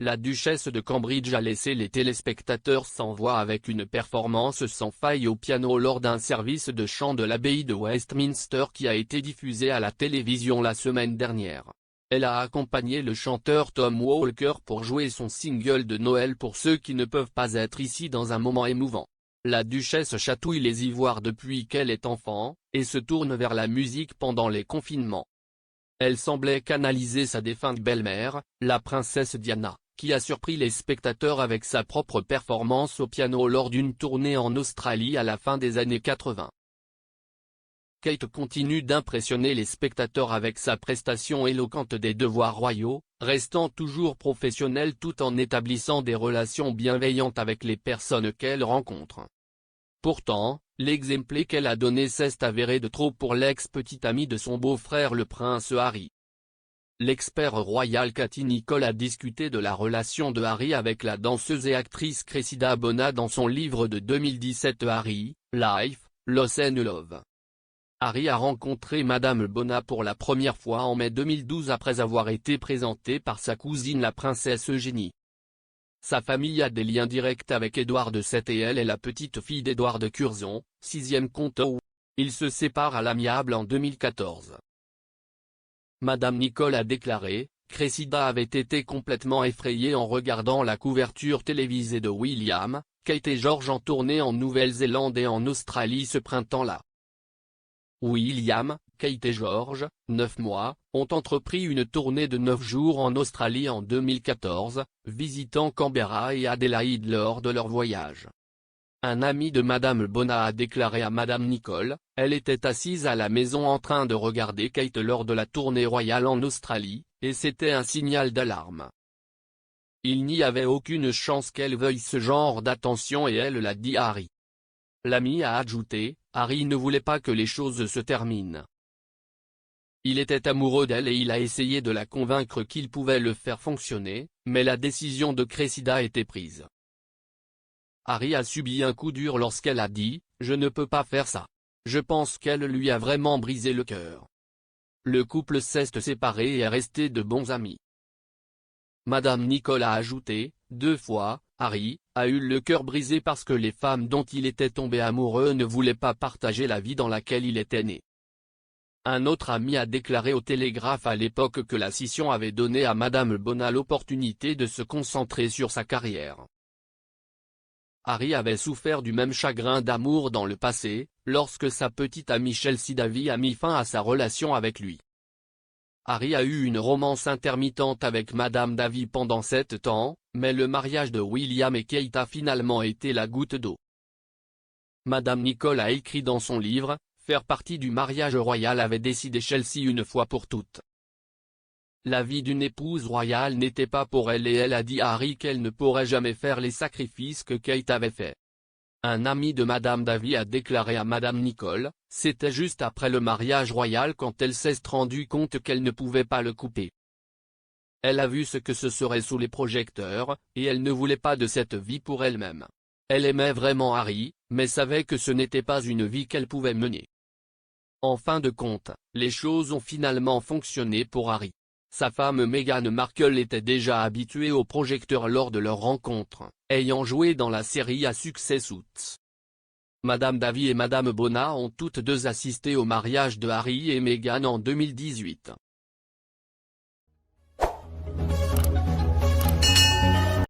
la duchesse de Cambridge a laissé les téléspectateurs sans voix avec une performance sans faille au piano lors d'un service de chant de l'abbaye de Westminster qui a été diffusé à la télévision la semaine dernière. Elle a accompagné le chanteur Tom Walker pour jouer son single de Noël pour ceux qui ne peuvent pas être ici dans un moment émouvant. La duchesse chatouille les ivoires depuis qu'elle est enfant, et se tourne vers la musique pendant les confinements. Elle semblait canaliser sa défunte belle-mère, la princesse Diana, qui a surpris les spectateurs avec sa propre performance au piano lors d'une tournée en Australie à la fin des années 80. Kate continue d'impressionner les spectateurs avec sa prestation éloquente des devoirs royaux, restant toujours professionnelle tout en établissant des relations bienveillantes avec les personnes qu'elle rencontre. Pourtant, l'exemple qu'elle a donné s'est avéré de trop pour l'ex-petite amie de son beau-frère le prince Harry. L'expert royal Cathy Nicholl a discuté de la relation de Harry avec la danseuse et actrice Cressida Bona dans son livre de 2017 Harry, Life, Loss and Love. Harry a rencontré Madame Bona pour la première fois en mai 2012 après avoir été présenté par sa cousine la princesse Eugénie. Sa famille a des liens directs avec Édouard VII et elle est la petite-fille d'Édouard de Curzon, 6e comte. Ils se séparent à l'amiable en 2014. Madame Nicholl a déclaré, Cressida avait été complètement effrayée en regardant la couverture télévisée de William, Kate et George en tournée en Nouvelle-Zélande et en Australie ce printemps-là. William, Kate et George, 9 mois, ont entrepris une tournée de 9 jours en Australie en 2014, visitant Canberra et Adélaïde lors de leur voyage. Un ami de Madame Bona a déclaré à Madame Nicholl, elle était assise à la maison en train de regarder Kate lors de la tournée royale en Australie, et c'était un signal d'alarme. Il n'y avait aucune chance qu'elle veuille ce genre d'attention et elle l'a dit à Harry. L'ami a ajouté, Harry ne voulait pas que les choses se terminent. Il était amoureux d'elle et il a essayé de la convaincre qu'il pouvait le faire fonctionner, mais la décision de Cressida était prise. Harry a subi un coup dur lorsqu'elle a dit, je ne peux pas faire ça. Je pense qu'elle lui a vraiment brisé le cœur. Le couple s'est séparé et est resté de bons amis. Madame Nicholl a ajouté, 2 fois, Harry a eu le cœur brisé parce que les femmes dont il était tombé amoureux ne voulaient pas partager la vie dans laquelle il était né. Un autre ami a déclaré au Télégraphe à l'époque que la scission avait donné à Madame Bona l'opportunité de se concentrer sur sa carrière. Harry avait souffert du même chagrin d'amour dans le passé, lorsque sa petite amie Chelsea Davy a mis fin à sa relation avec lui. Harry a eu une romance intermittente avec Madame Davy pendant 7 ans, mais le mariage de William et Kate a finalement été la goutte d'eau. Madame Nicholl a écrit dans son livre, faire partie du mariage royal avait décidé Chelsea une fois pour toutes. La vie d'une épouse royale n'était pas pour elle et elle a dit à Harry qu'elle ne pourrait jamais faire les sacrifices que Kate avait faits. Un ami de Madame Davy a déclaré à Madame Nicholl, c'était juste après le mariage royal quand elle s'est rendue compte qu'elle ne pouvait pas le couper. Elle a vu ce que ce serait sous les projecteurs, et elle ne voulait pas de cette vie pour elle-même. Elle aimait vraiment Harry, mais savait que ce n'était pas une vie qu'elle pouvait mener. En fin de compte, les choses ont finalement fonctionné pour Harry. Sa femme Meghan Markle était déjà habituée aux projecteurs lors de leur rencontre, ayant joué dans la série à succès Suits. Madame Davy et Madame Bona ont toutes deux assisté au mariage de Harry et Meghan en 2018.